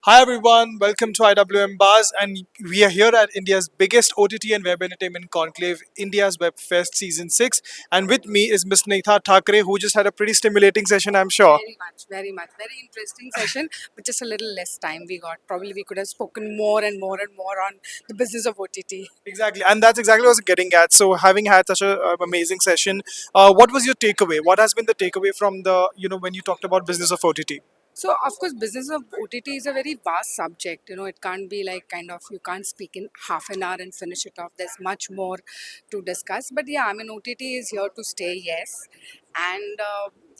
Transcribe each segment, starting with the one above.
Hi everyone, welcome to IWM Buzz, and we are here at India's biggest OTT and web entertainment conclave, India's Web Fest Season 6. And with me is Miss Neha Thakre, who just had a pretty stimulating session, I'm sure. Very much, very much. Very interesting session, but just a little less time we got. Probably we could have spoken more and more and more on the business of OTT. Exactly, and that's exactly what I was getting at. So, having had such a amazing session, what was your takeaway? What has been the takeaway from when you talked about business of OTT? So, of course, business of OTT is a very vast subject. It can't be like kind of you can't speak in half an hour and finish it off. There's much more to discuss. But yeah, I mean, OTT is here to stay, yes, and.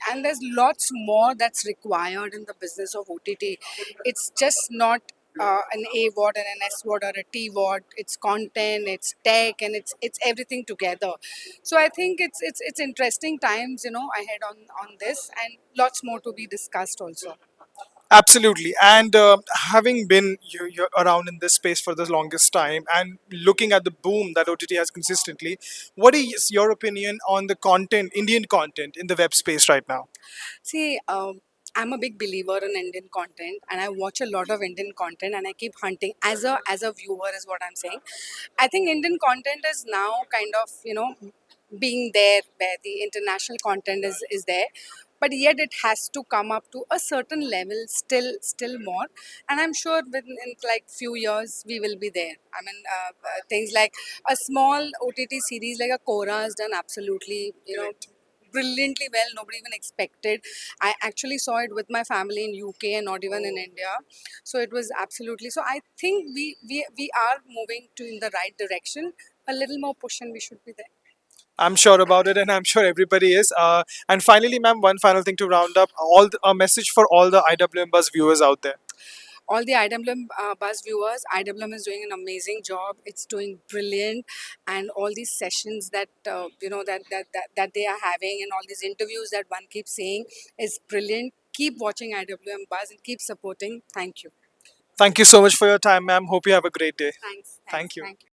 And there's lots more that's required in the business of OTT. It's just not an A word and an S word or a T word. It's content, it's tech, and it's everything together. So I think it's interesting times ahead on this, and lots more to be discussed also. Absolutely. And having been you're around in this space for the longest time and looking at the boom that OTT has consistently, what is your opinion on the content, Indian content in the web space right now? See, I'm a big believer in Indian content, and I watch a lot of Indian content, and I keep hunting as a viewer is what I'm saying. I think Indian content is now kind of being there where the international content is there, but yet it has to come up to a certain level still more, and I'm sure within in like few years we will be there. I mean, things like a small OTT series like a Kora has done absolutely brilliantly well. Nobody even expected. I actually saw it with my family in UK and not even in India. So it was absolutely. So I think we are moving to in the right direction. A little more push and we should be there. I'm sure about it, and I'm sure everybody is. And finally, ma'am, one final thing to round up: a message for all the IWM Buzz viewers out there. All the IWM Buzz viewers, IWM is doing an amazing job. It's doing brilliant, and all these sessions that that they are having, and all these interviews that one keeps saying is brilliant. Keep watching IWM Buzz and keep supporting. Thank you. Thank you so much for your time, ma'am. Hope you have a great day. Thanks. Thanks. Thank you. Thank you.